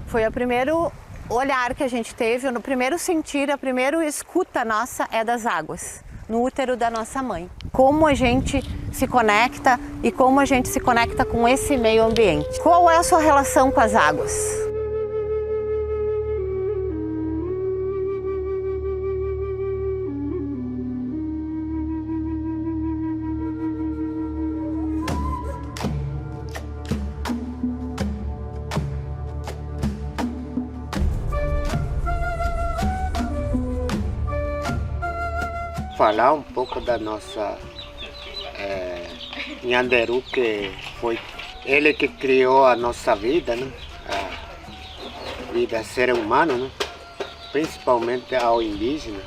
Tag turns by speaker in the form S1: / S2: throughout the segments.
S1: Foi o primeiro olhar que a gente teve, no primeiro sentir, a primeira escuta nossa é das águas, no útero da nossa mãe. Como a gente se conecta e como a gente se conecta com esse meio ambiente. Qual é a sua relação com as águas?
S2: Falar um pouco da nossa Nyanderu, que foi ele que criou a nossa vida, né? A vida ser humano, né? Principalmente ao indígena,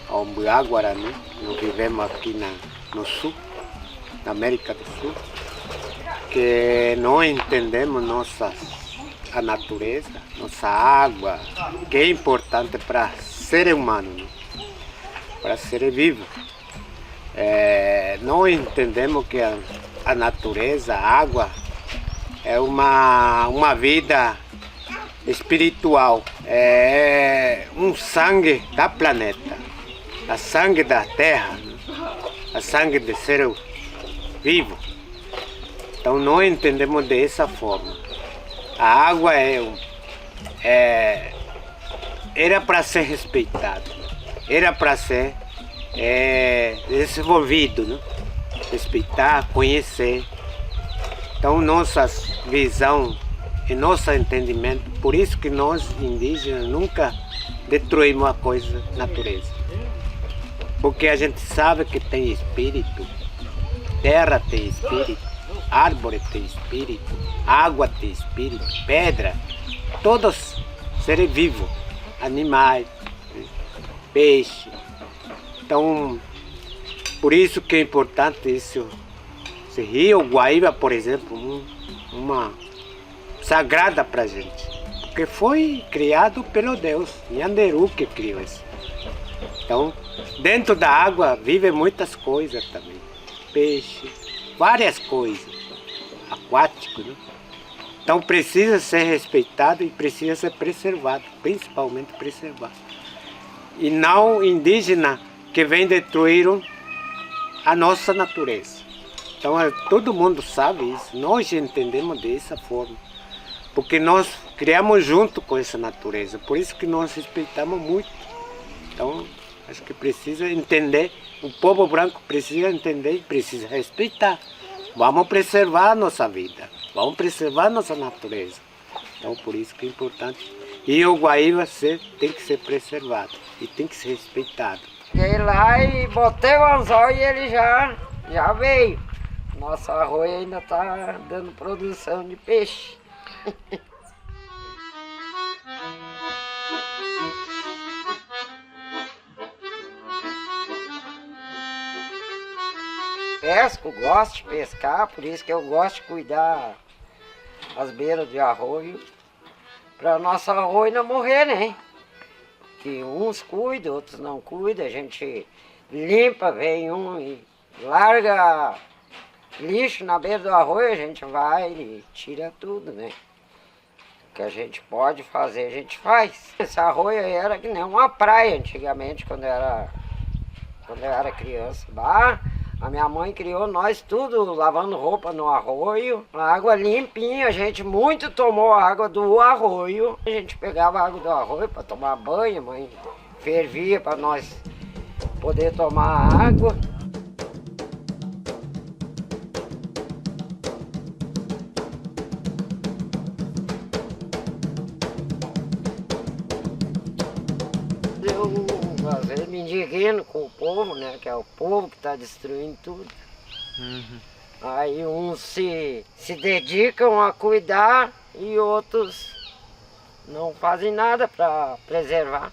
S2: ao Mbuá Guarani. Nós vivemos aqui no sul, na América do Sul, que não entendemos a natureza, nossa água, que é importante para ser humano, né? Para ser vivo. Não entendemos que a natureza, a água, é uma vida espiritual, é um sangue da planeta, a sangue da terra, a sangue de ser vivo. Então não entendemos dessa forma. A água era para ser respeitada. Era para ser desenvolvido, né? Respeitar, conhecer. Então nossa visão e nosso entendimento, por isso que nós indígenas nunca destruímos a coisa natureza. Porque a gente sabe que tem espírito, terra tem espírito, árvore tem espírito, água tem espírito, pedra, todos seres vivos, animais, peixe. Então, por isso que é importante isso. Esse rio Guaíba, por exemplo, uma sagrada para a gente, porque foi criado pelo Deus, Nyanderu que criou isso. Então, dentro da água vivem muitas coisas também, peixe, várias coisas, aquático, né? Então precisa ser respeitado e precisa ser preservado, principalmente preservado. E não indígena que vem destruir a nossa natureza. Então todo mundo sabe isso, nós entendemos dessa forma, porque nós criamos junto com essa natureza, por isso que nós respeitamos muito. Então acho que precisa entender, o povo branco precisa entender e precisa respeitar. Vamos preservar a nossa vida, vamos preservar a nossa natureza. Então por isso que é importante. E o Guaíba tem que ser preservado e tem que ser respeitado.
S3: Cheguei lá e botei o anzol e ele já veio. Nosso arroz ainda está dando produção de peixe. Pesco, gosto de pescar, por isso que eu gosto de cuidar as beiras de arroio, para nosso arroio não morrer, né? Que uns cuidam, outros não cuidam, a gente limpa, vem um e larga lixo na beira do arroio, a gente vai e tira tudo, né? O que a gente pode fazer, a gente faz. Esse arroio aí era que nem uma praia antigamente, quando eu era criança. Bah, a minha mãe criou nós tudo lavando roupa no arroio, a água limpinha, a gente muito tomou a água do arroio. A gente pegava a água do arroio para tomar banho, a mãe fervia para nós poder tomar a água. Eu, às vezes, me indigno com o povo, né? Que é o povo que está destruindo tudo.
S2: Uhum.
S3: Aí uns se dedicam a cuidar e outros não fazem nada para preservar.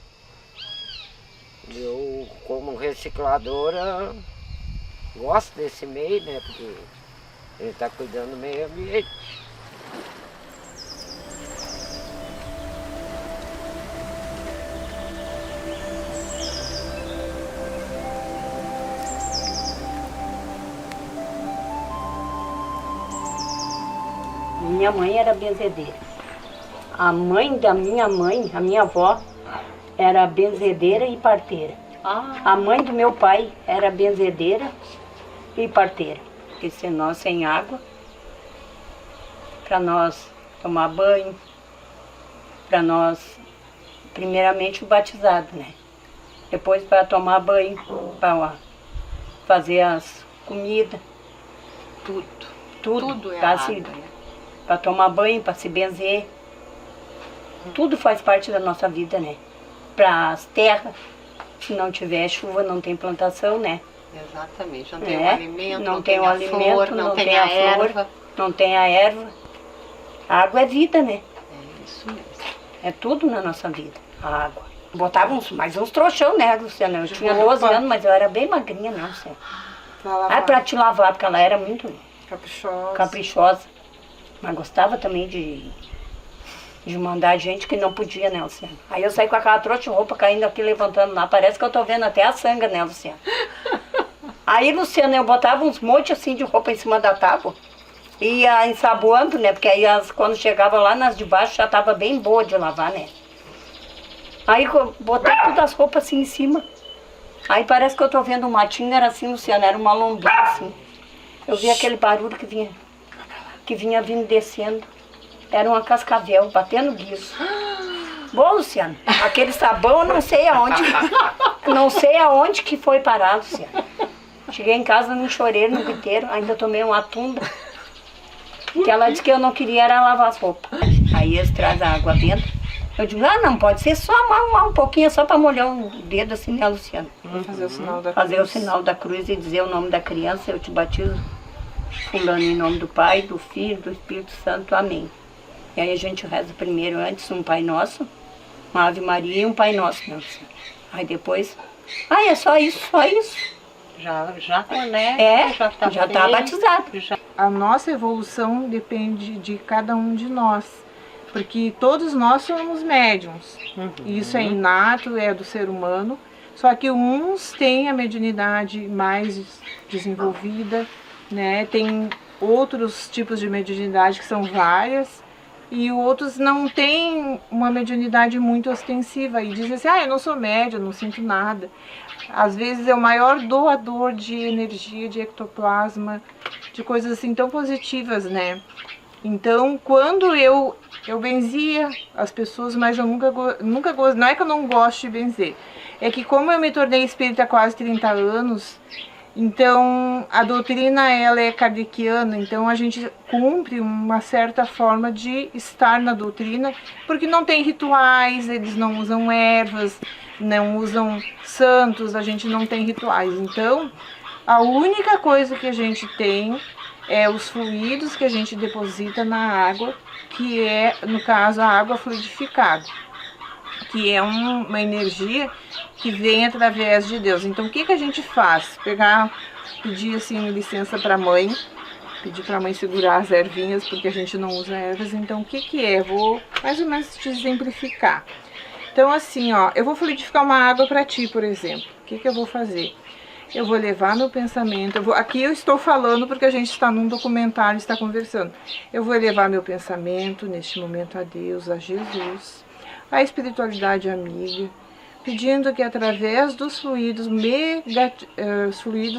S3: Eu, como recicladora, gosto desse meio, né? Porque ele está cuidando do meio ambiente.
S4: Minha mãe era benzedeira. A mãe da minha mãe, a minha avó, era benzedeira e parteira. A mãe do meu pai era benzedeira e parteira. Porque senão, sem água, para nós tomar banho, para nós, primeiramente o batizado, né? Depois para tomar banho, para fazer as comidas. Tudo
S1: é
S4: para tomar banho, para se benzer. Tudo faz parte da nossa vida, né? Para as terras, se não tiver chuva, não tem plantação, né?
S1: Exatamente, não tem o alimento,
S4: não tem o alimento,
S1: flor, não tem a erva.
S4: Não tem a erva. A água é vida, né?
S1: É isso mesmo.
S4: É tudo na nossa vida, a água. Botava mais uns trouxão, né, Luciana? Eu tinha 12 anos, mas eu era bem magrinha, não, Luciana. Pra te lavar, porque ela era muito caprichosa. Mas gostava também de mandar gente que não podia, né, Luciana? Aí eu saí com aquela trouxa de roupa caindo aqui, levantando lá. Parece que eu tô vendo até a sanga, né, Luciana? Aí, Luciana, eu botava uns montes assim de roupa em cima da tábua. Ia ensaboando, né? Porque aí quando chegava lá nas de baixo já tava bem boa de lavar, né? Aí eu botei todas as roupas assim em cima. Aí parece que eu tô vendo um matinho, era assim, Luciana, era uma lombinha assim. Eu vi aquele barulho que vinha vindo descendo. Era uma cascavel, batendo guiso. Bom, Luciana, aquele sabão eu não sei aonde que foi parar, Luciana. Cheguei em casa, não chorei no guiteiro, ainda tomei uma tunda. Que ela disse que eu não queria era lavar as roupas. Aí eles trazem a água dentro. Eu digo, não, pode ser só um pouquinho, só para molhar o dedo assim, né, Luciana?
S5: Fazer o sinal da cruz.
S4: Fazer o sinal da cruz e dizer o nome da criança, eu te batizo, fulano, em nome do Pai, do Filho, do Espírito Santo, amém. E aí a gente reza primeiro, antes, um Pai Nosso, uma Ave Maria e um Pai Nosso, né, Luciana? Aí depois, é só isso.
S1: Já conecta,
S4: já tá batizado.
S5: A nossa evolução depende de cada um de nós, porque todos nós somos médiums. Isso é inato, é do ser humano, só que uns têm a mediunidade mais desenvolvida, né? Tem outros tipos de mediunidade que são várias, e outros não têm uma mediunidade muito ostensiva e dizem assim, eu não sou médium, não sinto nada. Às vezes é o maior doador de energia, de ectoplasma, de coisas assim tão positivas, né? Então, quando eu benzia as pessoas, mas eu nunca gosto, não é que eu não gosto de benzer, é que como eu me tornei espírita há quase 30 anos, então a doutrina ela é kardeciana, então a gente cumpre uma certa forma de estar na doutrina, porque não tem rituais, eles não usam ervas, não usam santos, a gente não tem rituais. Então, a única coisa que a gente tem é os fluidos que a gente deposita na água, que é, no caso, a água fluidificada, que é uma energia que vem através de Deus. Então, o que a gente faz? Pedir assim, licença para a mãe, pedir para a mãe segurar as ervinhas, porque a gente não usa ervas. Então, o que é? Vou mais ou menos te exemplificar. Então, assim, eu vou fluidificar uma água para ti, por exemplo. O que eu vou fazer? Eu vou levar meu pensamento, aqui eu estou falando porque a gente está num documentário, está conversando. Eu vou levar meu pensamento, neste momento, a Deus, a Jesus, a espiritualidade amiga, pedindo que através dos fluidos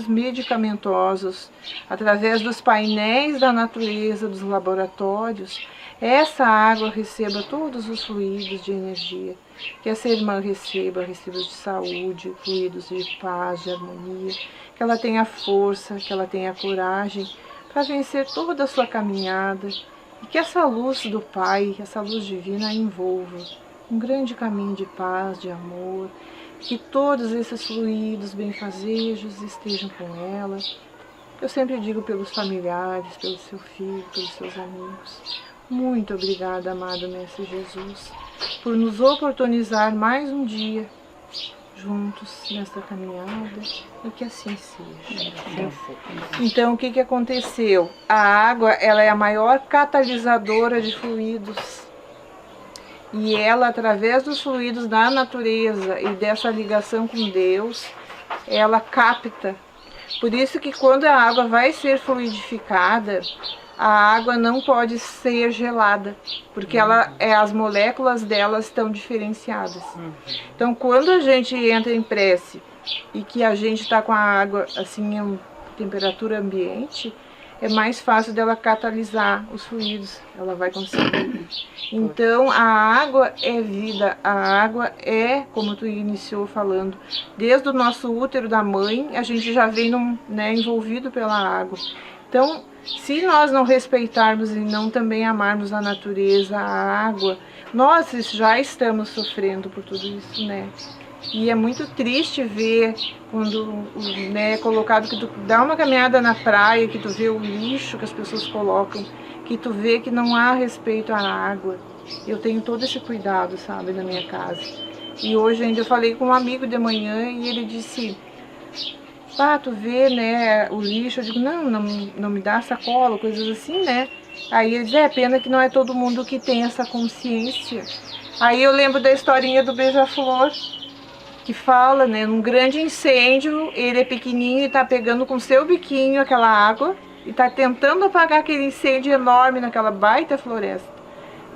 S5: medicamentosos, através dos painéis da natureza, dos laboratórios, essa água receba todos os fluidos de energia, que essa irmã receba de saúde, fluidos de paz, de harmonia, que ela tenha força, que ela tenha coragem para vencer toda a sua caminhada e que essa luz do Pai, essa luz divina a envolva um grande caminho de paz, de amor, que todos esses fluidos benfazejos estejam com ela. Eu sempre digo pelos familiares, pelo seu filho, pelos seus amigos. Muito obrigada, amado Mestre Jesus, por nos oportunizar mais um dia juntos nesta caminhada e que assim seja. Então, o que aconteceu? A água, ela é a maior catalisadora de fluidos e ela, através dos fluidos da natureza e dessa ligação com Deus, ela capta. Por isso que quando a água vai ser fluidificada, a água não pode ser gelada, porque as moléculas delas estão diferenciadas. Então, quando a gente entra em prece e que a gente está com a água assim em temperatura ambiente, é mais fácil dela catalisar os fluidos, ela vai conseguir. Então, a água é vida, a água é, como tu iniciou falando, desde o nosso útero da mãe, a gente já vem envolvido pela água. Então, se nós não respeitarmos e não também amarmos a natureza, a água, nós já estamos sofrendo por tudo isso, né? E é muito triste ver quando, colocado, que tu dá uma caminhada na praia, que tu vê o lixo que as pessoas colocam, que tu vê que não há respeito à água. Eu tenho todo esse cuidado, sabe, na minha casa. E hoje ainda eu falei com um amigo de manhã e ele disse: pá, tu vê, né, o lixo? Eu digo, não me dá sacola, coisas assim, né? Aí ele diz, é pena que não é todo mundo que tem essa consciência. Aí eu lembro da historinha do beija-flor, que fala, né, num grande incêndio, ele é pequenininho e tá pegando com seu biquinho aquela água e tá tentando apagar aquele incêndio enorme naquela baita floresta.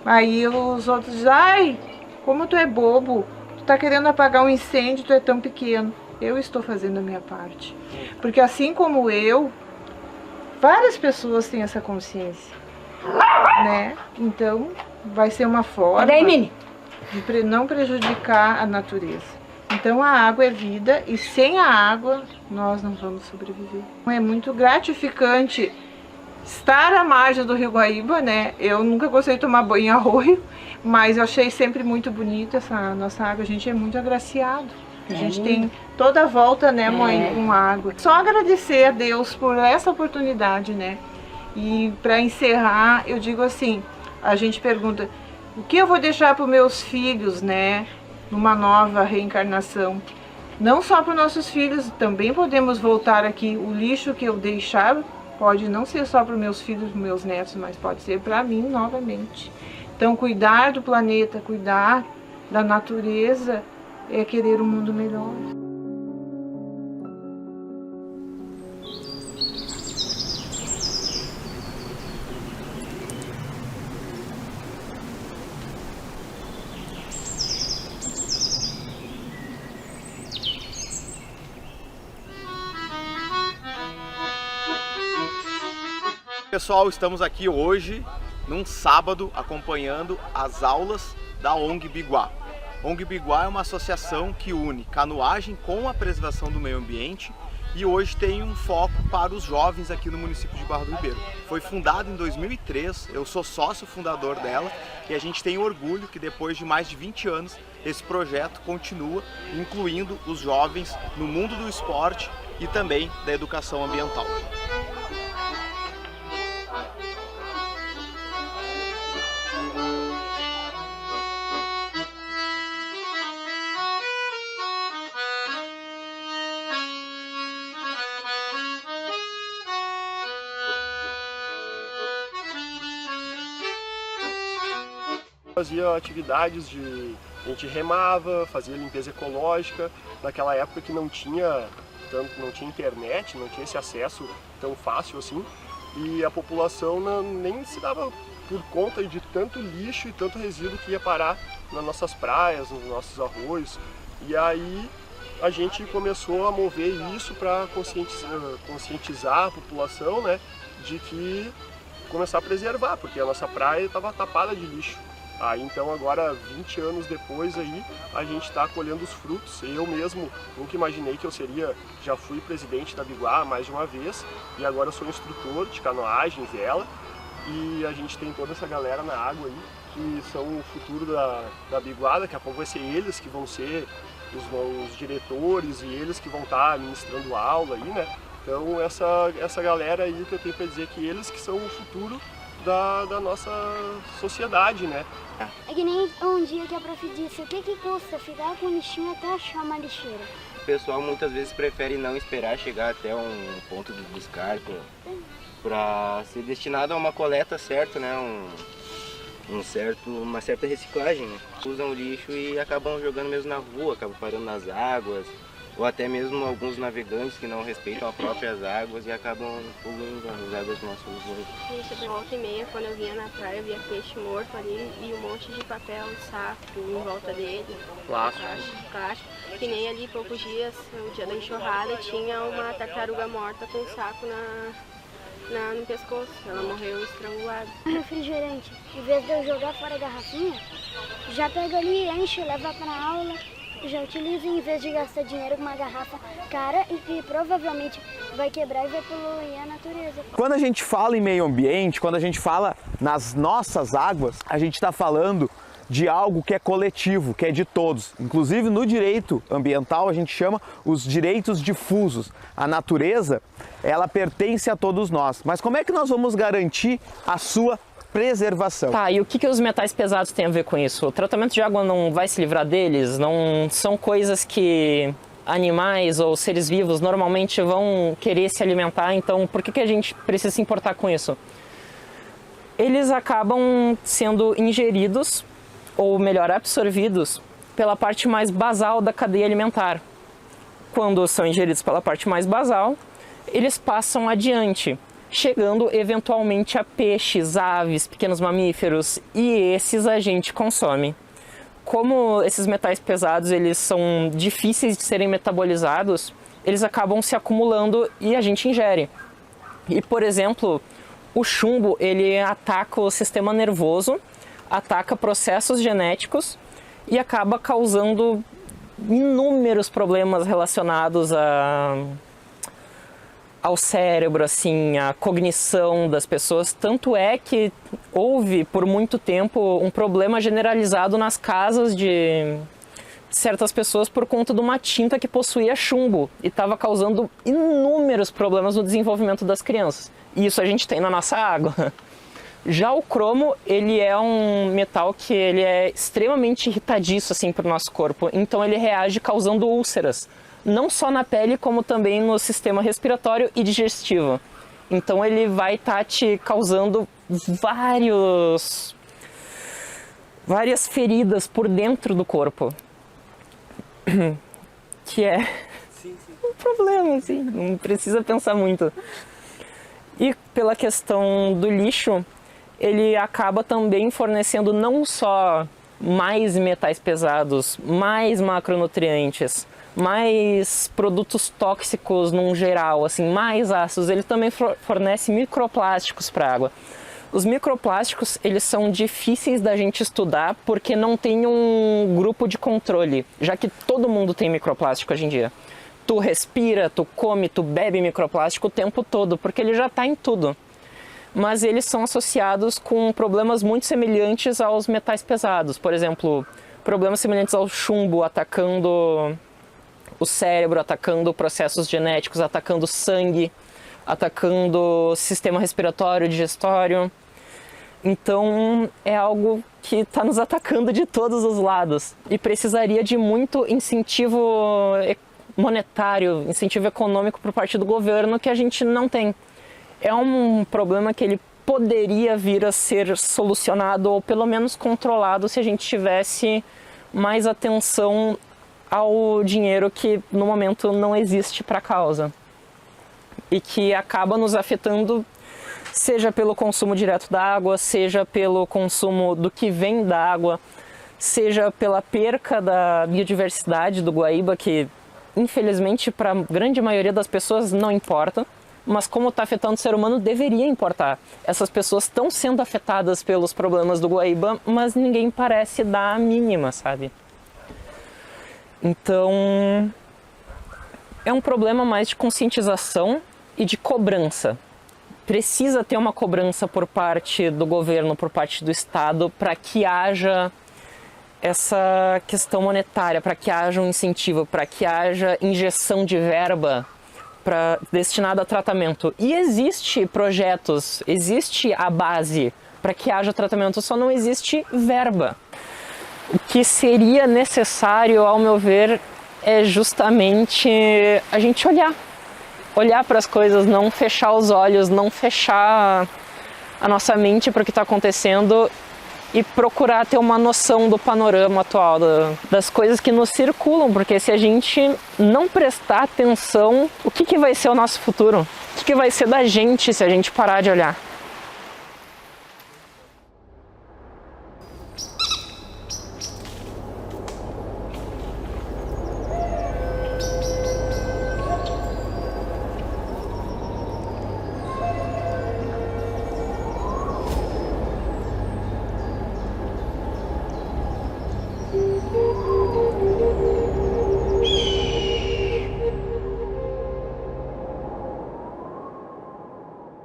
S5: Aí os outros dizem, ai, como tu é bobo, tu tá querendo apagar um incêndio, tu é tão pequeno. Eu estou fazendo a minha parte. Porque assim como eu, várias pessoas têm essa consciência, né? Então, vai ser uma forma de não prejudicar a natureza. Então, a água é vida e sem a água nós não vamos sobreviver. É muito gratificante estar à margem do Rio Guaíba, né? Eu nunca gostei de tomar banho em arroio, mas eu achei sempre muito bonita essa nossa água. A gente é muito agraciado. A gente tem toda a volta, né, mãe, com água. Só agradecer a Deus por essa oportunidade, né? E para encerrar, eu digo assim, a gente pergunta, o que eu vou deixar para os meus filhos, né, numa nova reencarnação? Não só para os nossos filhos, também podemos voltar aqui. O lixo que eu deixar pode não ser só para os meus filhos, para os meus netos, mas pode ser para mim novamente. Então, cuidar do planeta, cuidar da natureza, é querer um mundo melhor.
S6: Pessoal, estamos aqui hoje, num sábado, acompanhando as aulas da ONG Biguá. ONG Biguá é uma associação que une canoagem com a preservação do meio ambiente e hoje tem um foco para os jovens aqui no município de Barra do Ribeiro. Foi fundada em 2003, eu sou sócio fundador dela e a gente tem orgulho que depois de mais de 20 anos esse projeto continua incluindo os jovens no mundo do esporte e também da educação ambiental.
S7: Fazia atividades a gente remava, fazia limpeza ecológica, naquela época que não tinha internet, não tinha esse acesso tão fácil assim, e a população nem se dava por conta de tanto lixo e tanto resíduo que ia parar nas nossas praias, nos nossos arroios. E aí a gente começou a mover isso para conscientizar a população, né, de que começar a preservar, porque a nossa praia estava tapada de lixo. Aí então agora, 20 anos depois, aí, a gente está colhendo os frutos. Eu mesmo nunca imaginei que eu já fui presidente da Biguá mais de uma vez, e agora eu sou instrutor de canoagem, vela, e a gente tem toda essa galera na água aí, que são o futuro da Biguá. Daqui a pouco vai ser eles que vão ser os diretores e eles que vão estar ministrando aula aí, né? Então essa galera aí que eu tenho para dizer que eles que são o futuro da nossa sociedade, né?
S8: É que nem um dia que a prof disse, o que custa ficar com o lixinho até achar uma lixeira?
S9: O pessoal muitas vezes prefere não esperar chegar até um ponto de descarte para ser destinado a uma coleta certa, né? Uma certa reciclagem, né? Usam o lixo e acabam jogando mesmo na rua, acabam parando nas águas, ou até mesmo alguns navegantes que não respeitam as próprias águas e acabam poluindo as águas nossos hoje.
S10: Isso, de volta e meia, quando eu vinha na praia, eu via peixe morto ali e um monte de papel, saco em volta dele. Plástico. Que nem ali, poucos dias, o dia da enxurrada, tinha uma tartaruga morta com um saco no pescoço. Ela morreu estrangulada.
S8: Refrigerante, em vez de eu jogar fora a garrafinha, já pega ali, enche, leva para aula, já utiliza em vez de gastar dinheiro com uma garrafa cara e que provavelmente vai quebrar e vai poluir a natureza.
S6: Quando a gente fala em meio ambiente, quando a gente fala nas nossas águas, a gente está falando de algo que é coletivo, que é de todos. Inclusive no direito ambiental a gente chama os direitos difusos. A natureza, ela pertence a todos nós. Mas como é que nós vamos garantir a sua preservação?
S11: Tá, e o que os metais pesados têm a ver com isso? O tratamento de água não vai se livrar deles? Não são coisas que animais ou seres vivos normalmente vão querer se alimentar, então por que a gente precisa se importar com isso? Eles acabam sendo ingeridos, ou melhor, absorvidos pela parte mais basal da cadeia alimentar. Quando são ingeridos pela parte mais basal, eles passam adiante, chegando eventualmente a peixes, aves, pequenos mamíferos, e esses a gente consome. Como esses metais pesados eles são difíceis de serem metabolizados, eles acabam se acumulando e a gente ingere. E, por exemplo, o chumbo ele ataca o sistema nervoso, ataca processos genéticos e acaba causando inúmeros problemas relacionados ao cérebro, assim, a cognição das pessoas. Tanto é que houve por muito tempo um problema generalizado nas casas de certas pessoas por conta de uma tinta que possuía chumbo e estava causando inúmeros problemas no desenvolvimento das crianças. E isso a gente tem na nossa água. Já o cromo, ele é um metal que ele é extremamente irritadiço assim, para o nosso corpo, então ele reage causando úlceras, não só na pele, como também no sistema respiratório e digestivo. Então ele vai estar te causando várias feridas por dentro do corpo, que é um problema, assim, não precisa pensar muito. E pela questão do lixo, ele acaba também fornecendo não só mais metais pesados, mais macronutrientes, mais produtos tóxicos num geral, assim, mais ácidos, ele também fornece microplásticos para a água. Os microplásticos, eles são difíceis da gente estudar porque não tem um grupo de controle, já que todo mundo tem microplástico hoje em dia. Tu respira, tu come, tu bebe microplástico o tempo todo, porque ele já está em tudo. Mas eles são associados com problemas muito semelhantes aos metais pesados. Por exemplo, problemas semelhantes ao chumbo atacando o cérebro, atacando processos genéticos, atacando o sangue, atacando o sistema respiratório, digestório. Então é algo que está nos atacando de todos os lados e precisaria de muito incentivo monetário, incentivo econômico por parte do governo que a gente não tem. É um problema que ele poderia vir a ser solucionado ou pelo menos controlado se a gente tivesse mais atenção ao dinheiro que no momento não existe para a causa e que acaba nos afetando, seja pelo consumo direto da água, seja pelo consumo do que vem da água, seja pela perca da biodiversidade do Guaíba, que infelizmente para a grande maioria das pessoas não importa. Mas como está afetando o ser humano, deveria importar. Essas pessoas estão sendo afetadas pelos problemas do Guaíba, mas ninguém parece dar a mínima, sabe? Então, é um problema mais de conscientização e de cobrança. Precisa ter uma cobrança por parte do governo, por parte do Estado, para que haja essa questão monetária, para que haja um incentivo, para que haja injeção de verba destinado a tratamento. E existe projetos, existe a base para que haja tratamento, só não existe verba. O que seria necessário, ao meu ver, é justamente a gente olhar para as coisas, não fechar os olhos, não fechar a nossa mente para o que está acontecendo e procurar ter uma noção do panorama atual, das coisas que nos circulam, porque se a gente não prestar atenção, o que vai ser o nosso futuro? O que vai ser da gente se a gente parar de olhar?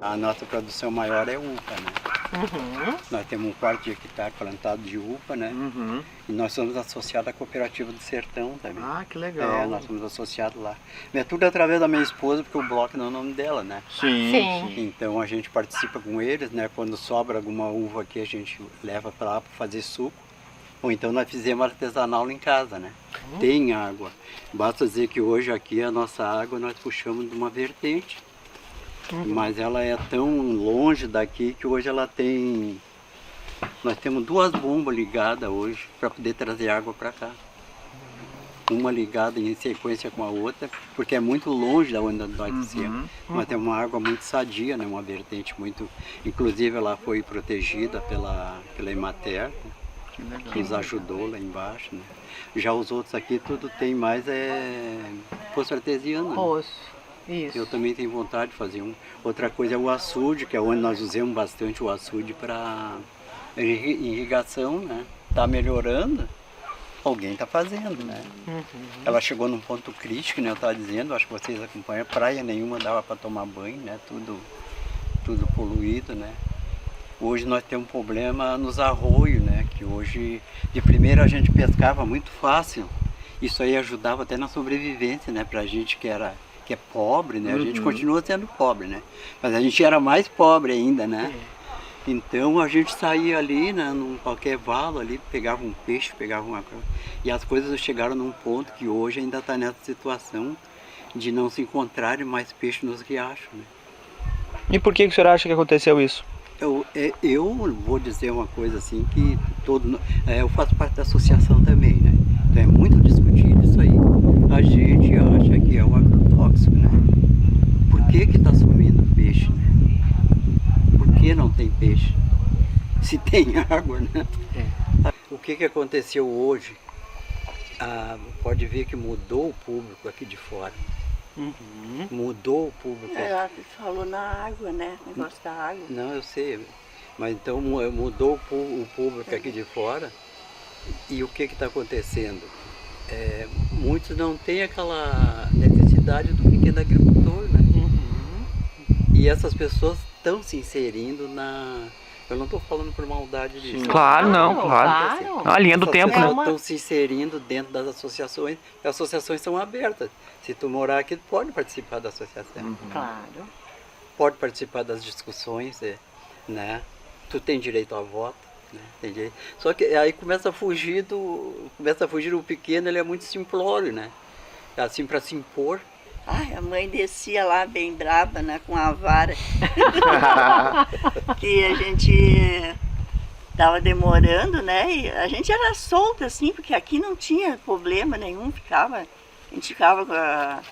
S12: A nossa produção maior é upa, né? Nós temos 1/4 de hectare plantado de upa, né? E nós somos associados à Cooperativa do Sertão também.
S6: Ah, que legal.
S12: Nós somos associados lá. É tudo através da minha esposa, porque o bloco não é o nome dela, né?
S6: Sim.
S12: Então a gente participa com eles, né? Quando sobra alguma uva aqui, a gente leva para lá para fazer suco. Ou então nós fizemos artesanal em casa, né? Tem água. Basta dizer que hoje aqui a nossa água nós puxamos de uma vertente. Mas ela é tão longe daqui que hoje ela tem... Nós temos 2 bombas ligadas hoje para poder trazer água para cá. Uma ligada em sequência com a outra, porque é muito longe da onde nós descemos. Mas tem uma água muito sadia, né? Uma vertente muito... Inclusive ela foi protegida pela Emater, que nos ajudou lá embaixo, né? Já os outros aqui tudo tem mais poço artesiano. Né?
S5: Poço. Isso.
S12: Eu também tenho vontade de fazer um. Outra coisa é o açude, que é onde nós usamos bastante o açude para irrigação, né? Tá melhorando, alguém tá fazendo, né? Ela chegou num ponto crítico, né? Eu estava dizendo, acho que vocês acompanham, praia nenhuma dava para tomar banho, né? Tudo poluído, né? Hoje nós temos um problema nos arroios, né? Que hoje, de primeira a gente pescava muito fácil. Isso aí ajudava até na sobrevivência, né? Pra gente que é pobre, né? A gente continua sendo pobre, né? Mas a gente era mais pobre ainda, né? Então a gente saía ali, né, num qualquer valo ali, pegava um peixe, pegava uma coisa. E as coisas chegaram num ponto que hoje ainda está nessa situação de não se encontrarem mais peixe nos riachos, né?
S6: E por que o senhor acha que aconteceu isso?
S12: Eu vou dizer uma coisa assim, que eu faço parte da associação também, né? Então é muito discutido isso aí. A gente acha que é um agrotóxico, né? Por que está sumindo peixe, né? Por que não tem peixe? Se tem água, né? O que aconteceu hoje? Pode ver que mudou o público aqui de fora. Mudou o público.
S4: Ela falou na água, né? O negócio da água.
S12: Não, eu sei. Mas então mudou o público aqui de fora. E o que está acontecendo? Muitos não têm aquela necessidade do pequeno agricultor, né? E essas pessoas estão se inserindo na... Eu não estou falando por maldade disso.
S6: Claro, não, claro. A linha do tempo, né?
S12: Estão se inserindo dentro das associações. As associações são abertas. Se tu morar aqui, tu pode participar da associação.
S4: Claro.
S12: Pode participar das discussões, né? Tu tem direito a voto, né? Tem direito. Só que aí começa a fugir o pequeno, ele é muito simplório, né? Assim, para se impor.
S13: Ai, a mãe descia lá bem braba, né, com a vara. Que a gente tava demorando, né? E a gente era solta, assim, porque aqui não tinha problema nenhum, a gente ficava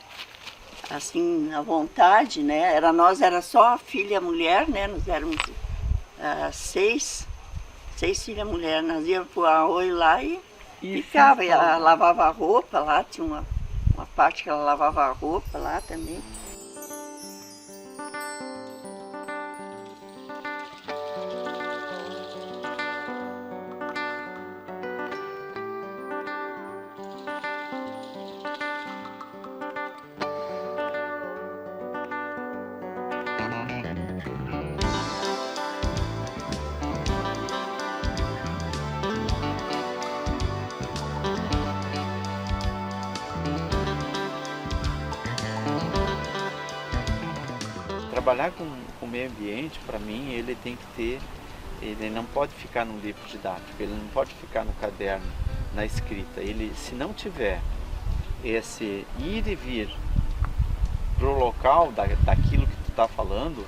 S13: assim, à vontade, né? Nós era só filha e mulher, né? Nós éramos 6 filhas mulher. Nós íamos pro arroio lá e ficava. E ela lavava a roupa lá, tinha uma parte que ela lavava a roupa lá também.
S14: Trabalhar com o meio ambiente, para mim, ele tem que ter, ele não pode ficar num livro didático, ele não pode ficar no caderno, na escrita. Ele, se não tiver esse ir e vir pro local daquilo que tu está falando,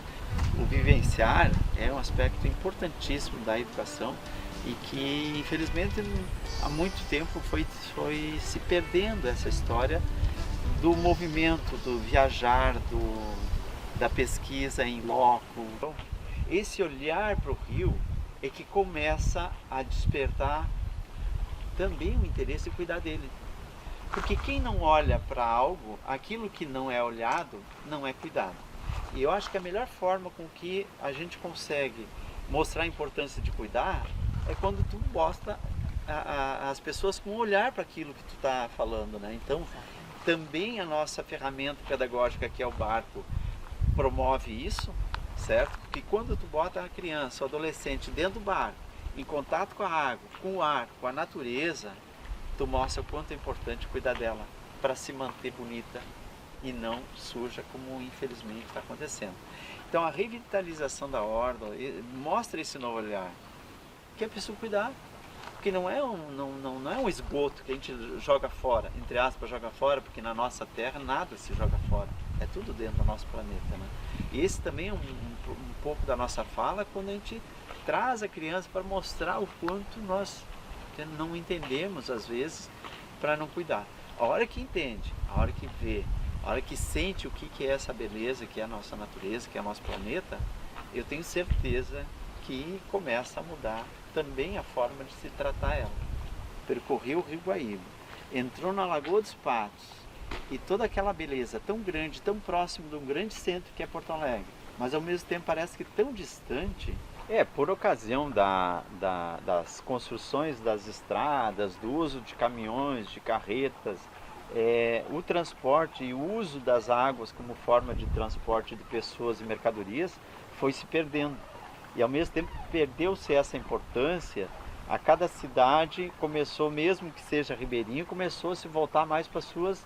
S14: o vivenciar é um aspecto importantíssimo da educação e que infelizmente há muito tempo foi se perdendo essa história do movimento, do viajar, da pesquisa em loco. Então, esse olhar para o rio é que começa a despertar também o interesse em cuidar dele. Porque quem não olha para algo, aquilo que não é olhado, não é cuidado. E eu acho que a melhor forma com que a gente consegue mostrar a importância de cuidar é quando tu mostra as pessoas com um olhar para aquilo que tu está falando, né? Então, também a nossa ferramenta pedagógica, que é o barco, promove isso, certo? Porque quando tu bota a criança, o adolescente dentro do barco, em contato com a água, com o ar, com a natureza, tu mostra o quanto é importante cuidar dela para se manter bonita e não suja, como infelizmente está acontecendo. Então a revitalização da orla mostra esse novo olhar, que é preciso cuidar, porque não é um esgoto que a gente joga fora, entre aspas, joga fora, porque na nossa terra nada se joga fora, é tudo dentro do nosso planeta, né? E esse também é um pouco da nossa fala, quando a gente traz a criança para mostrar o quanto nós não entendemos às vezes para não cuidar. A hora que entende, a hora que vê, a hora que sente o que é essa beleza, que é a nossa natureza, que é o nosso planeta, eu tenho certeza que começa a mudar também a forma de se tratar ela. Percorreu o Rio Guaíba, entrou na Lagoa dos Patos e toda aquela beleza tão grande, tão próximo de um grande centro que é Porto Alegre, mas ao mesmo tempo parece que tão distante. Por ocasião das construções das estradas, do uso de caminhões, de carretas, o transporte e o uso das águas como forma de transporte de pessoas e mercadorias foi se perdendo. E ao mesmo tempo perdeu-se essa importância, a cada cidade começou, mesmo que seja ribeirinho, começou a se voltar mais para suas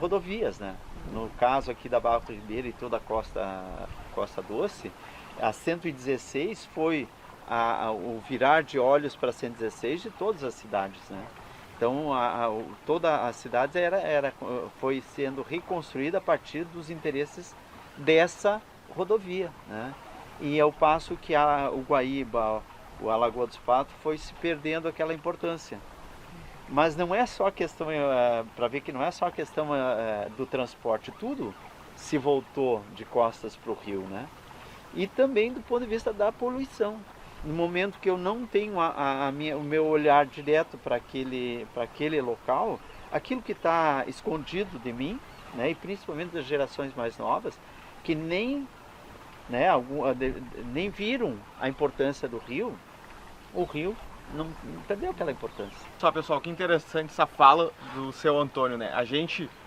S14: rodovias, né? No caso aqui da Barra do Ribeiro e toda a Costa Doce, a 116 foi o virar de olhos para a 116 de todas as cidades, né? Então toda a cidade foi sendo reconstruída a partir dos interesses dessa rodovia, né? E ao passo que o Guaíba, a Lagoa dos Patos, foi se perdendo aquela importância. Mas não é só a questão, para ver que não é só a questão do transporte, tudo se voltou de costas para o rio, né? E também do ponto de vista da poluição. No momento que eu não tenho o meu olhar direto para aquele local, aquilo que está escondido de mim, né, e principalmente das gerações mais novas, que nem viram a importância do rio, o rio não perdeu aquela importância.
S6: Só pessoal, que interessante essa fala do seu Antônio, né?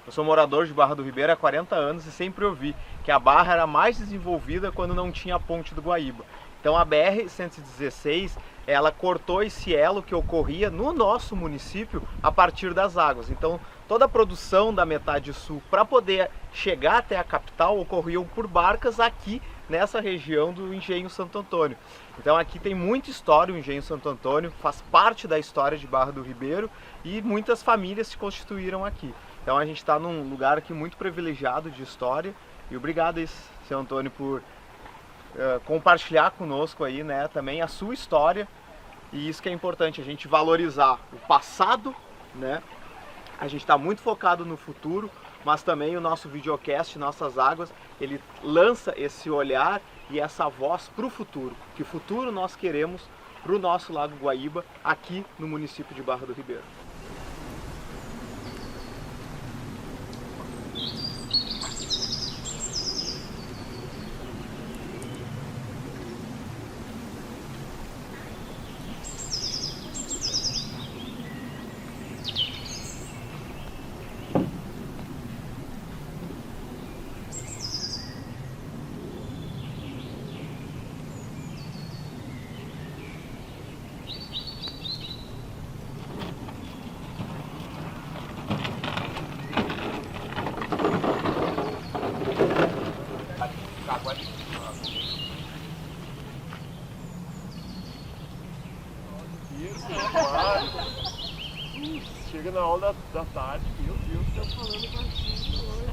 S6: Eu sou morador de Barra do Ribeiro há 40 anos e sempre ouvi que a Barra era mais desenvolvida quando não tinha a ponte do Guaíba. Então a BR-116, ela cortou esse elo que ocorria no nosso município a partir das águas. Então toda a produção da metade sul para poder chegar até a capital ocorriam por barcas aqui nessa região do Engenho Santo Antônio. Então aqui tem muita história, o Engenho Santo Antônio faz parte da história de Barra do Ribeiro e muitas famílias se constituíram aqui. Então a gente está num lugar aqui muito privilegiado de história e obrigado, seu Antônio, por compartilhar conosco aí, né, também a sua história. E isso que é importante, a gente valorizar o passado, né? A gente está muito focado no futuro, mas também o nosso videocast, Nossas Águas, ele lança esse olhar e essa voz para o futuro. Que futuro nós queremos para o nosso Lago Guaíba, aqui no município de Barra do Ribeiro.
S7: Chega na aula da tarde, meu Deus, tá falando baixinho hoje.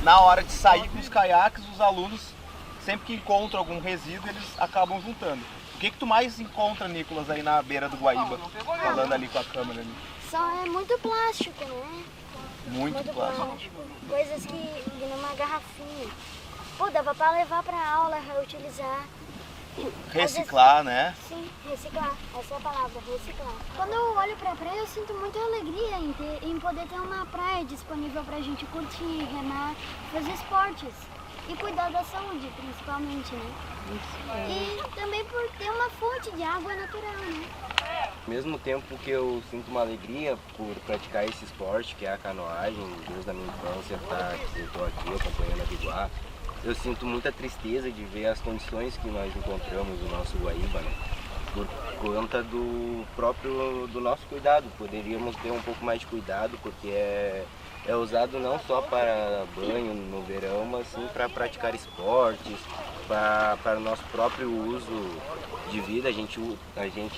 S6: na hora de sair com os caiaques, os alunos, sempre que encontram algum resíduo, eles acabam juntando. O que tu mais encontra, Nicolas, aí na beira do Guaíba, falando ali com a câmera ali?
S8: Só é muito plástico, né?
S6: Muito plástico.
S8: Coisas que numa garrafinha. Pô, dava pra levar pra aula, reutilizar.
S6: Reciclar, né?
S8: Sim, reciclar. Essa é a palavra, reciclar. Quando eu olho pra praia, eu sinto muita alegria em poder ter uma praia disponível pra gente curtir, remar, fazer esportes. E cuidar da saúde, principalmente, né? E também por ter uma fonte de água natural, né?
S9: Ao mesmo tempo que eu sinto uma alegria por praticar esse esporte, que é a canoagem, desde a minha infância, eu estou aqui acompanhando a Biguá, eu sinto muita tristeza de ver as condições que nós encontramos no nosso Guaíba, né? Por conta do nosso cuidado. Poderíamos ter um pouco mais de cuidado, porque é usado não só para banho no verão, mas sim para praticar esportes, para o nosso próprio uso de vida.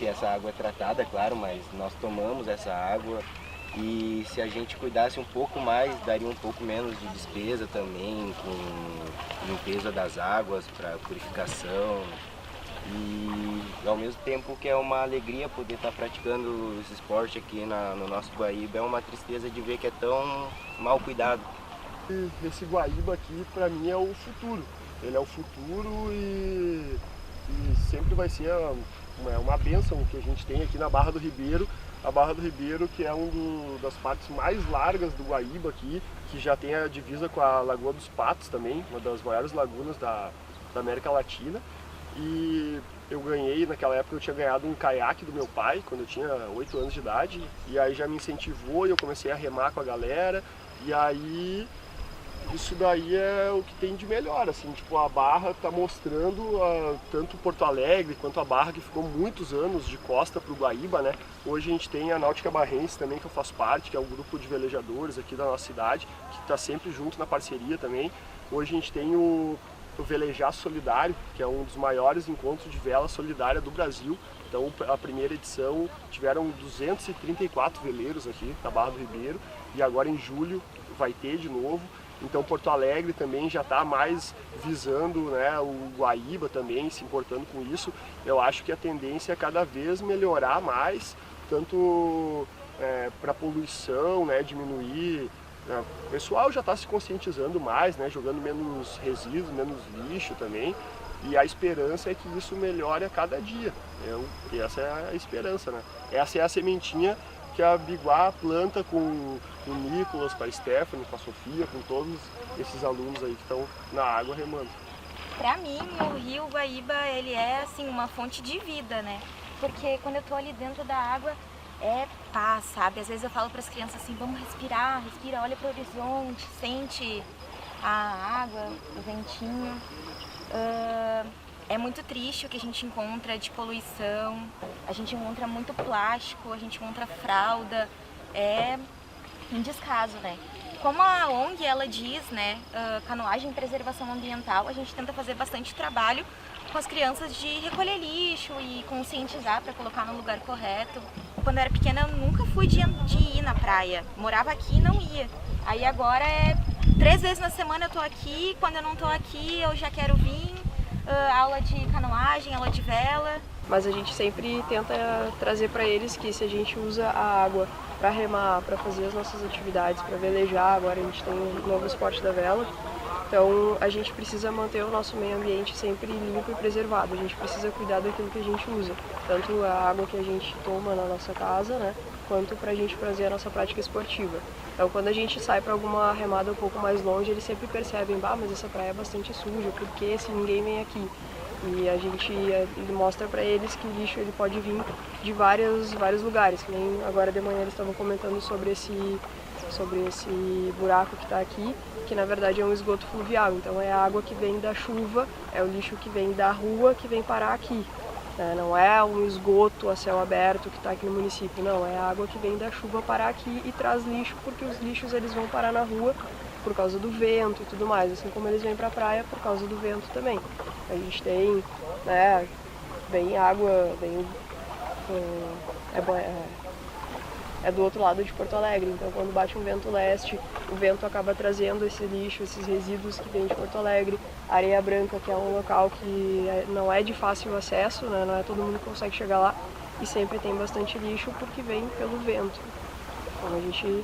S9: Essa água é tratada, claro, mas nós tomamos essa água. E se a gente cuidasse um pouco mais, daria um pouco menos de despesa também com limpeza das águas para purificação. E ao mesmo tempo que é uma alegria poder estar praticando esse esporte aqui no nosso Guaíba, é uma tristeza de ver que é tão mal cuidado.
S7: Esse Guaíba aqui, para mim, é o futuro. Ele é o futuro e sempre vai ser uma bênção que a gente tem aqui na Barra do Ribeiro. A Barra do Ribeiro, que é das partes mais largas do Guaíba aqui, que já tem a divisa com a Lagoa dos Patos também, uma das maiores lagunas da América Latina. E eu ganhei, naquela época eu tinha ganhado um caiaque do meu pai, quando eu tinha 8 anos de idade, e aí já me incentivou e eu comecei a remar com a galera, e aí isso daí é o que tem de melhor, assim, tipo, a Barra está mostrando tanto Porto Alegre quanto a Barra, que ficou muitos anos de costa para o Guaíba, né? Hoje a gente tem a Náutica Barrense também, que eu faço parte, que é um grupo de velejadores aqui da nossa cidade, que está sempre junto na parceria também. Hoje a gente tem o Velejar Solidário, que é um dos maiores encontros de vela solidária do Brasil. Então, a primeira edição tiveram 234 veleiros aqui na Barra do Ribeiro, e agora em julho vai ter de novo. Então Porto Alegre também já está mais visando, né, o Guaíba também, se importando com isso. Eu acho que a tendência é cada vez melhorar mais, tanto para poluição, né, diminuir. O pessoal já está se conscientizando mais, né, jogando menos resíduos, menos lixo também. E a esperança é que isso melhore a cada dia. E essa é a esperança, né? Essa é a sementinha que a Biguá planta com o Nicolas, com a Stephanie, com a Sofia, com todos esses alunos aí que estão na água remando.
S15: Para mim, o rio Guaíba, ele é assim uma fonte de vida, né? Porque quando eu tô ali dentro da água, é paz, sabe? Às vezes eu falo para as crianças assim, vamos respirar, respira, olha para o horizonte, sente a água, o ventinho. É muito triste o que a gente encontra de poluição, a gente encontra muito plástico, a gente encontra fralda, é um descaso, né? Como a ONG, ela diz, né, canoagem e preservação ambiental, a gente tenta fazer bastante trabalho com as crianças de recolher lixo e conscientizar para colocar no lugar correto. Quando eu era pequena, eu nunca fui de ir na praia, morava aqui e não ia. Aí agora 3 vezes na semana eu tô aqui, quando eu não tô aqui eu já quero vir. Aula de canoagem, aula de vela.
S16: Mas a gente sempre tenta trazer para eles que se a gente usa a água para remar, para fazer as nossas atividades, para velejar, agora a gente tem um novo esporte da vela, então a gente precisa manter o nosso meio ambiente sempre limpo e preservado, a gente precisa cuidar daquilo que a gente usa, tanto a água que a gente toma na nossa casa, né, quanto para a gente fazer a nossa prática esportiva. Então quando a gente sai para alguma remada um pouco mais longe, eles sempre percebem, mas essa praia é bastante suja, porque se ninguém vem aqui? E a gente mostra para eles que o lixo ele pode vir de vários lugares, que nem agora de manhã eles estavam comentando sobre esse buraco que está aqui, que na verdade é um esgoto fluvial, então é a água que vem da chuva, é o lixo que vem da rua que vem parar aqui. Não é um esgoto a céu aberto que está aqui no município, não, é a água que vem da chuva parar aqui e traz lixo, porque os lixos eles vão parar na rua por causa do vento e tudo mais, assim como eles vêm para a praia por causa do vento também. A gente tem, né, vem água, vem é do outro lado de Porto Alegre. Então, quando bate um vento leste, o vento acaba trazendo esse lixo, esses resíduos que vem de Porto Alegre. Areia Branca, que é um local que não é de fácil acesso, né? Não é todo mundo que consegue chegar lá, e sempre tem bastante lixo porque vem pelo vento. Então, a gente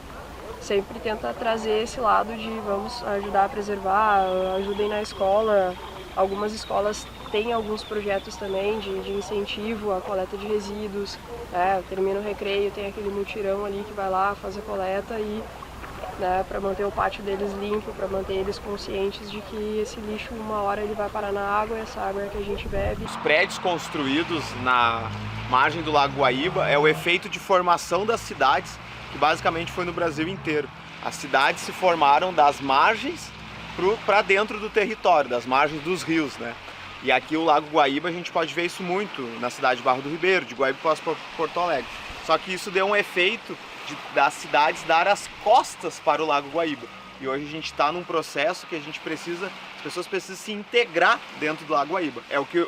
S16: sempre tenta trazer esse lado de vamos ajudar a preservar, ajudem na escola. Algumas escolas têm alguns projetos também de incentivo à coleta de resíduos. Termina o recreio, tem aquele mutirão ali que vai lá, faz a coleta e para manter o pátio deles limpo, para manter eles conscientes de que esse lixo uma hora ele vai parar na água e essa água é que a gente bebe.
S6: Os prédios construídos na margem do Lago Guaíba é o efeito de formação das cidades, que basicamente foi no Brasil inteiro. As cidades se formaram das margens para dentro do território, das margens dos rios, né? E aqui o Lago Guaíba a gente pode ver isso muito na cidade de Barra do Ribeiro, de Guaíba para Porto Alegre. Só que isso deu um efeito das cidades dar as costas para o Lago Guaíba. E hoje a gente está num processo que a gente precisa, as pessoas precisam se integrar dentro do Lago Guaíba. É o que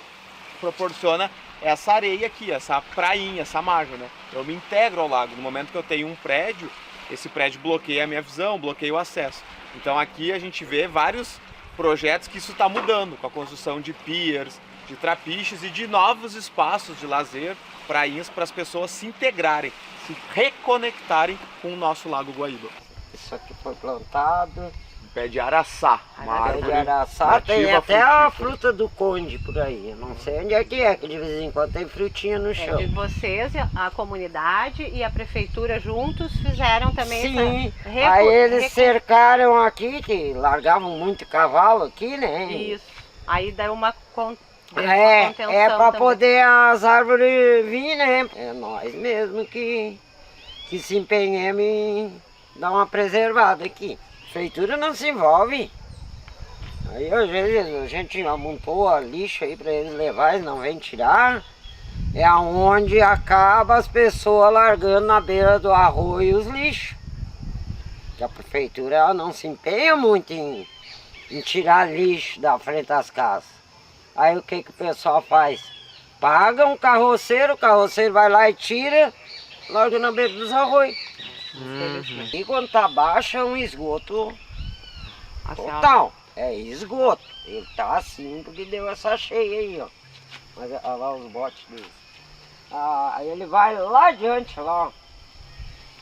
S6: proporciona essa areia aqui, essa prainha, essa margem, né? Eu me integro ao lago. No momento que eu tenho um prédio, esse prédio bloqueia a minha visão, bloqueia o acesso. Então aqui a gente vê vários projetos que isso está mudando, com a construção de piers, de trapiches e de novos espaços de lazer, prainhas, para as pessoas se integrarem, se reconectarem com o nosso Lago Guaíba.
S3: Isso aqui foi plantado.
S6: Um pé de araçá, uma árvore
S3: de araçá, tem até a fruta do conde por aí. Eu não sei onde é, que de vez em quando tem frutinha no chão.
S1: E vocês, a comunidade e a prefeitura juntos fizeram também
S3: Sim,
S1: essa...
S3: aí eles cercaram aqui, que largavam muito cavalo aqui, né?
S1: Isso, aí deu uma contenção
S3: para poder as árvores vir, né? É nós mesmo que se empenhamos em dar uma preservada aqui. A prefeitura não se envolve. Aí às vezes a gente amontou a lixo aí para eles levar, eles não vêm tirar. É aonde acaba as pessoas largando na beira do arroio os lixos. Que a prefeitura ela não se empenha muito em tirar lixo da frente das casas. Aí o que o pessoal faz? Paga um carroceiro, o carroceiro vai lá e tira, larga na beira dos arroios. E quando tá baixo é um esgoto total. É esgoto. Ele tá assim porque deu essa cheia aí, ó. Mas olha lá os botes deles. Aí ele vai lá adiante, lá, ó.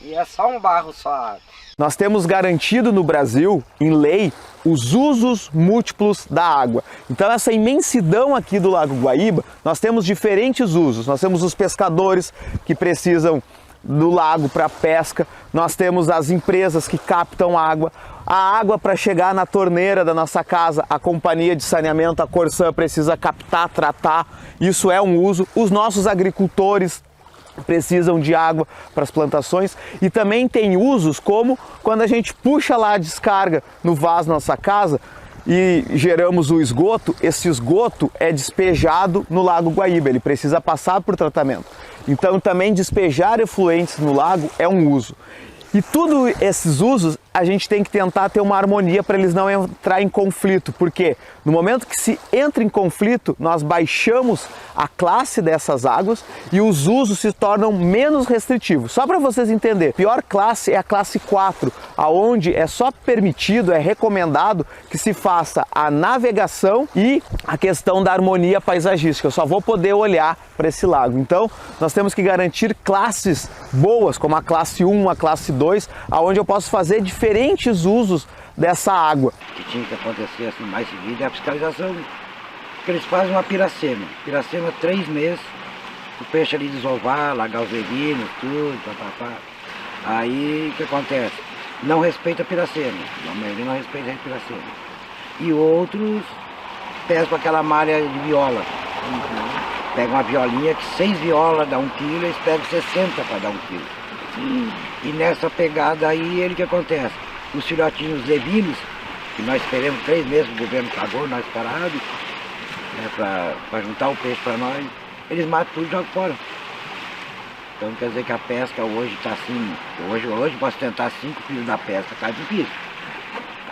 S3: E é só um barro só a água.
S6: Nós temos garantido no Brasil, em lei, os usos múltiplos da água. Então essa imensidão aqui do Lago Guaíba, nós temos diferentes usos. Nós temos os pescadores que precisam do lago para pesca, nós temos as empresas que captam água, a água para chegar na torneira da nossa casa, a companhia de saneamento, a Corsã, precisa captar, tratar, isso é um uso. Os nossos agricultores precisam de água para as plantações e também tem usos como quando a gente puxa lá a descarga no vaso da nossa casa e geramos o esgoto, esse esgoto é despejado no Lago Guaíba, ele precisa passar por tratamento. Então também despejar efluentes no lago é um uso. E tudo esses usos a gente tem que tentar ter uma harmonia para eles não entrar em conflito, porque no momento que se entra em conflito, nós baixamos a classe dessas águas e os usos se tornam menos restritivos. Só para vocês entenderem, a pior classe é a classe 4, aonde é só permitido, é recomendado que se faça a navegação e a questão da harmonia paisagística. Eu só vou poder olhar para esse lago. Então, nós temos que garantir classes boas, como a classe 1, a classe 2, aonde eu posso fazer diferentes usos dessa água.
S17: O que tinha que acontecer assim mais seguido é a fiscalização, porque eles fazem uma piracema. Piracema 3 meses, o peixe ali desovar, largar os veguinhos, tudo, papapá. Aí o que acontece? Não respeita a piracema, a maioria não respeita a piracema. E outros pescam aquela malha de viola. Pega uma violinha que 6 violas dá 1 quilo, eles pegam 60 para dar 1 quilo. E nessa pegada aí, ele que acontece? Os filhotinhos levinos, que nós esperamos 3 meses, o governo pagou, nós parados, né, para juntar o peixe para nós, eles matam tudo e jogam fora. Então quer dizer que a pesca hoje está assim, hoje posso tentar 5 quilos da pesca, tá difícil,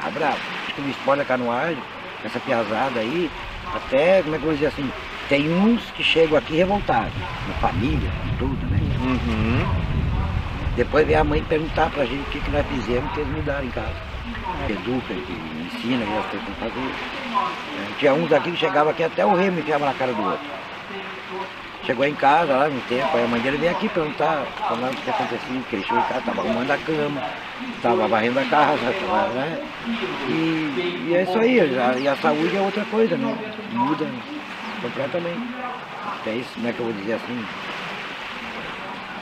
S17: tá bravo. Acho que o esporte da canoagem, essa piazada aí, até, como é que eu vou dizer assim, tem uns que chegam aqui revoltados, com família, com tudo, né? Depois vem a mãe perguntar pra gente o que nós fizemos que eles mudaram em casa. Educa, que ensina e as coisas que fazer. Tinha uns aqui que chegavam aqui até o remo enfiava na cara do outro. Chegou em casa lá no tempo, aí a mãe dele veio aqui perguntar o que acontecia, que ele chegou em casa, estava arrumando a cama, estava varrendo a casa, né? E é isso aí, e a saúde é outra coisa, né? Muda completamente. É isso, como é que eu vou dizer assim?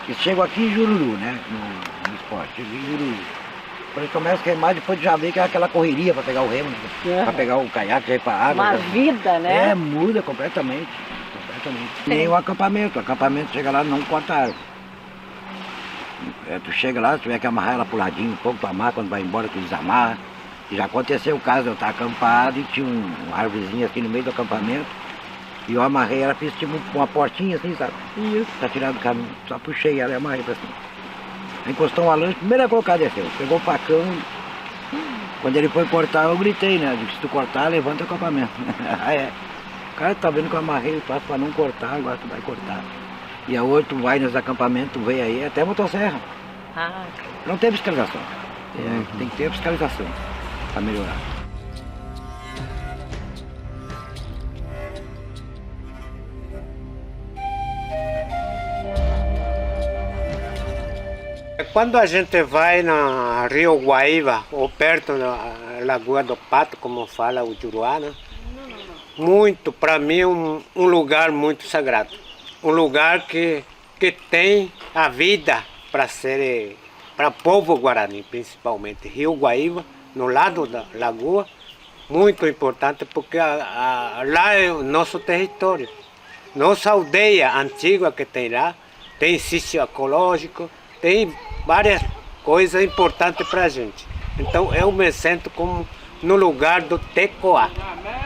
S17: Eles chegam aqui em Jururu, né? No esporte, chegam em Jururu. Quando eles começam a queimar, depois já vê que é aquela correria para pegar o remo, para pegar o caiaque, já ir para a água.
S4: Uma vida, né?
S17: É, muda completamente. Nem o acampamento chega lá e não corta a árvore. Tu chega lá, tu tiver que amarrar ela pro ladinho um pouco, tu amarra, quando vai embora tu desamarra. E já aconteceu o caso, eu estava acampado e tinha uma árvorezinha aqui no meio do acampamento. E eu amarrei ela, fiz tipo uma portinha assim, sabe? Isso. Pra tirar do caminho, só puxei ela e amarrei pra cima. Aí encostou uma lança, primeiro a colocar desceu, pegou o facão. Quando ele foi cortar eu gritei, né? Se tu cortar, levanta o acampamento. O cara tá vendo que eu amarrei, eu faço pra não cortar, agora tu vai cortar. E a outra vai nos acampamentos, veio aí, até motosserra. Não tem fiscalização. Tem que ter fiscalização para melhorar.
S2: Quando a gente vai na Rio Guaíba, ou perto da Lagoa do Pato, como fala o Juruá, né? Muito, para mim, um lugar muito sagrado. Um lugar que tem a vida para o povo guarani, principalmente. Rio Guaíba, no lado da lagoa, muito importante porque lá é o nosso território. Nossa aldeia antiga que tem lá, tem sítio ecológico, tem várias coisas importantes para a gente. Então eu me sinto como no lugar do Tecoá,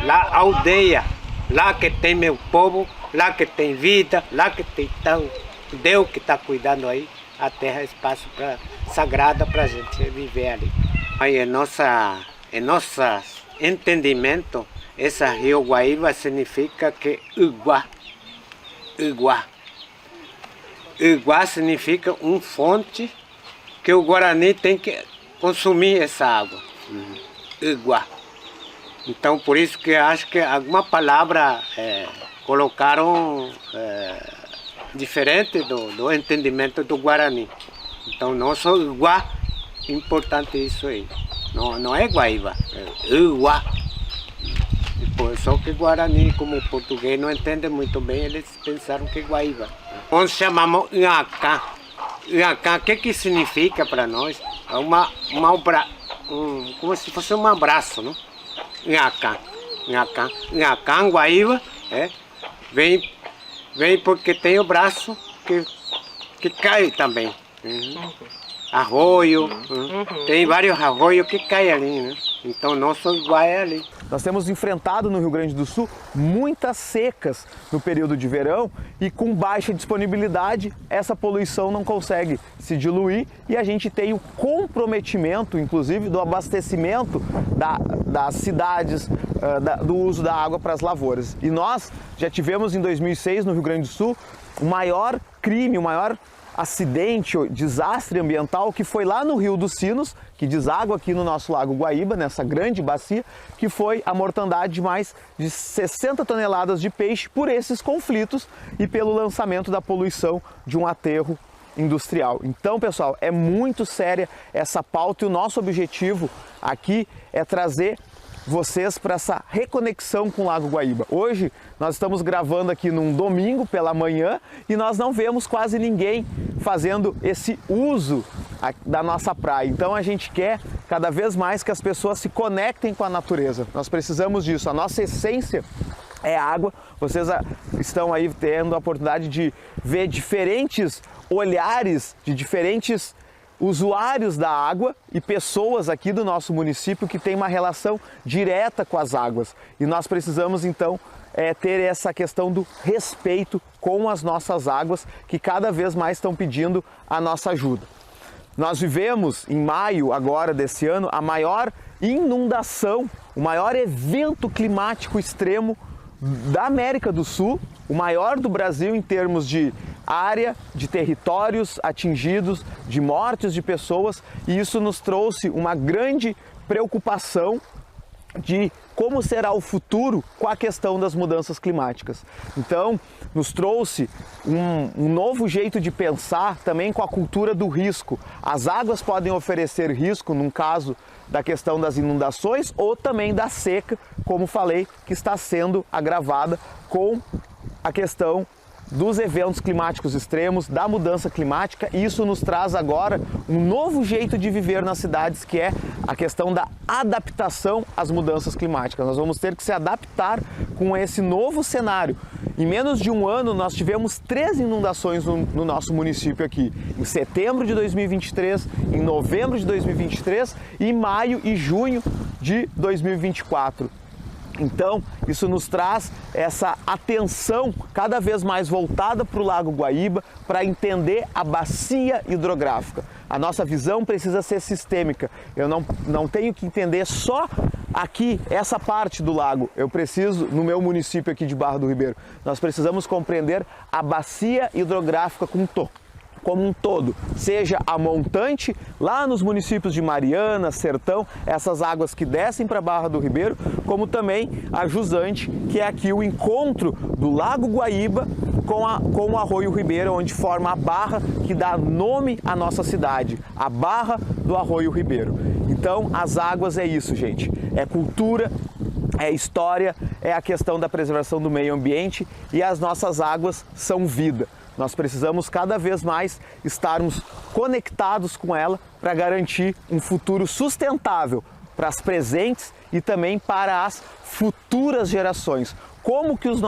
S2: lá aldeia, lá que tem meu povo, lá que tem vida, lá que tem Deus que está cuidando aí, a terra é espaço sagrado para a gente viver ali. Aí nosso entendimento, essa Rio Guaíba significa que Iguá significa uma fonte que o Guarani tem que consumir essa água. Iguá. Então por isso que acho que alguma palavra colocaram diferente do entendimento do Guarani. Então nosso Iguá, importante isso aí. Não é Guaíba, é Iguá. Só que Guarani, como o português não entende muito bem, eles pensaram que é Guaíba. Nós chamamos Inhacá. Inhacá, o que significa para nós? É como se fosse um abraço, não? Inhacá, Guaíba, vem porque tem o braço que cai também. Arroio, tem vários arroios que caem ali, né? Então nosso Iguá é ali.
S6: Nós temos enfrentado no Rio Grande do Sul muitas secas no período de verão e com baixa disponibilidade essa poluição não consegue se diluir e a gente tem o comprometimento, inclusive, do abastecimento das cidades, do uso da água para as lavouras. E nós já tivemos em 2006 no Rio Grande do Sul o maior crime, o maior acidente, desastre ambiental que foi lá no Rio dos Sinos, que deságua aqui no nosso Lago Guaíba, nessa grande bacia, que foi a mortandade de mais de 60 toneladas de peixe por esses conflitos e pelo lançamento da poluição de um aterro industrial. Então, pessoal, é muito séria essa pauta e o nosso objetivo aqui é trazer vocês para essa reconexão com o Lago Guaíba. Hoje nós estamos gravando aqui num domingo pela manhã e nós não vemos quase ninguém fazendo esse uso da nossa praia. Então a gente quer cada vez mais que as pessoas se conectem com a natureza. Nós precisamos disso. A nossa essência é água. Vocês estão aí tendo a oportunidade de ver diferentes olhares de diferentes usuários da água e pessoas aqui do nosso município que têm uma relação direta com as águas. E nós precisamos então ter essa questão do respeito com as nossas águas que cada vez mais estão pedindo a nossa ajuda. Nós vivemos em maio agora desse ano a maior inundação, o maior evento climático extremo da América do Sul, o maior do Brasil em termos de área de territórios atingidos, de mortes de pessoas, e isso nos trouxe uma grande preocupação de como será o futuro com a questão das mudanças climáticas. Então, nos trouxe um novo jeito de pensar também com a cultura do risco. As águas podem oferecer risco, num caso da questão das inundações ou também da seca, como falei, que está sendo agravada com a questão dos eventos climáticos extremos, da mudança climática. E isso nos traz agora um novo jeito de viver nas cidades, que é a questão da adaptação às mudanças climáticas. Nós vamos ter que se adaptar com esse novo cenário. Em menos de um ano, nós tivemos 3 inundações no nosso município aqui. Em setembro de 2023, em novembro de 2023 e em maio e junho de 2024. Então, isso nos traz essa atenção cada vez mais voltada para o Lago Guaíba, para entender a bacia hidrográfica. A nossa visão precisa ser sistêmica. Eu não tenho que entender só aqui, essa parte do lago. Eu preciso, no meu município aqui de Barra do Ribeiro, nós precisamos compreender a bacia hidrográfica como um todo, seja a montante, lá nos municípios de Mariana, Sertão, essas águas que descem para a Barra do Ribeiro, como também a jusante, que é aqui o encontro do Lago Guaíba com o Arroio Ribeiro, onde forma a barra que dá nome à nossa cidade, a Barra do Arroio Ribeiro. Então, as águas é isso, gente, é cultura, é história, é a questão da preservação do meio ambiente, e as nossas águas são vida. Nós precisamos cada vez mais estarmos conectados com ela para garantir um futuro sustentável para as presentes e também para as futuras gerações. Como que as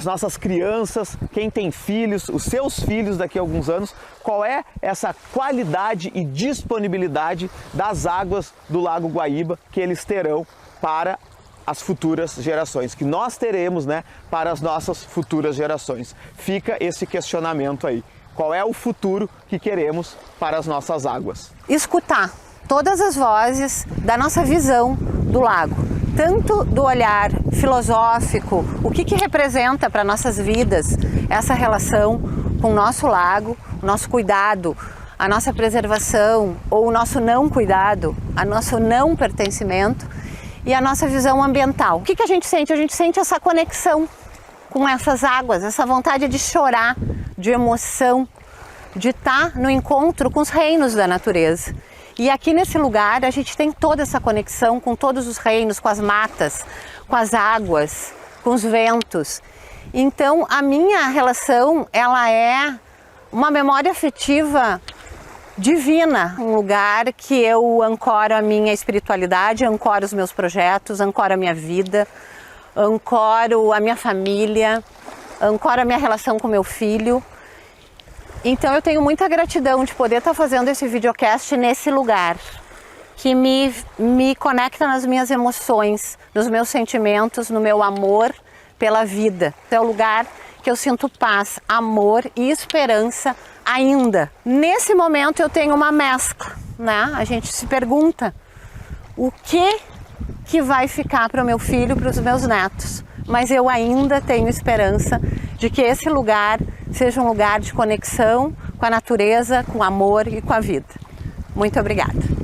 S6: nossas crianças, quem tem filhos, os seus filhos daqui a alguns anos, qual é essa qualidade e disponibilidade das águas do Lago Guaíba que eles terão para as futuras gerações, que nós teremos, né, para as nossas futuras gerações. Fica esse questionamento aí. Qual é o futuro que queremos para as nossas águas?
S1: Escutar todas as vozes da nossa visão do lago, tanto do olhar filosófico, o que representa para nossas vidas essa relação com o nosso lago, o nosso cuidado, a nossa preservação ou o nosso não cuidado, o nosso não pertencimento, e a nossa visão ambiental. O que a gente sente? A gente sente essa conexão com essas águas, essa vontade de chorar, de emoção, de estar no encontro com os reinos da natureza. E aqui nesse lugar a gente tem toda essa conexão com todos os reinos, com as matas, com as águas, com os ventos. Então a minha relação, ela é uma memória afetiva divina, um lugar que eu ancoro a minha espiritualidade, ancoro os meus projetos, ancoro a minha vida, ancoro a minha família, ancoro a minha relação com meu filho. Então eu tenho muita gratidão de poder estar fazendo esse videocast nesse lugar, que me conecta nas minhas emoções, nos meus sentimentos, no meu amor pela vida. É o lugar que eu sinto paz, amor e esperança ainda. Nesse momento eu tenho uma mescla, né? A gente se pergunta o que vai ficar para o meu filho, para os meus netos. Mas eu ainda tenho esperança de que esse lugar seja um lugar de conexão com a natureza, com o amor e com a vida. Muito obrigada.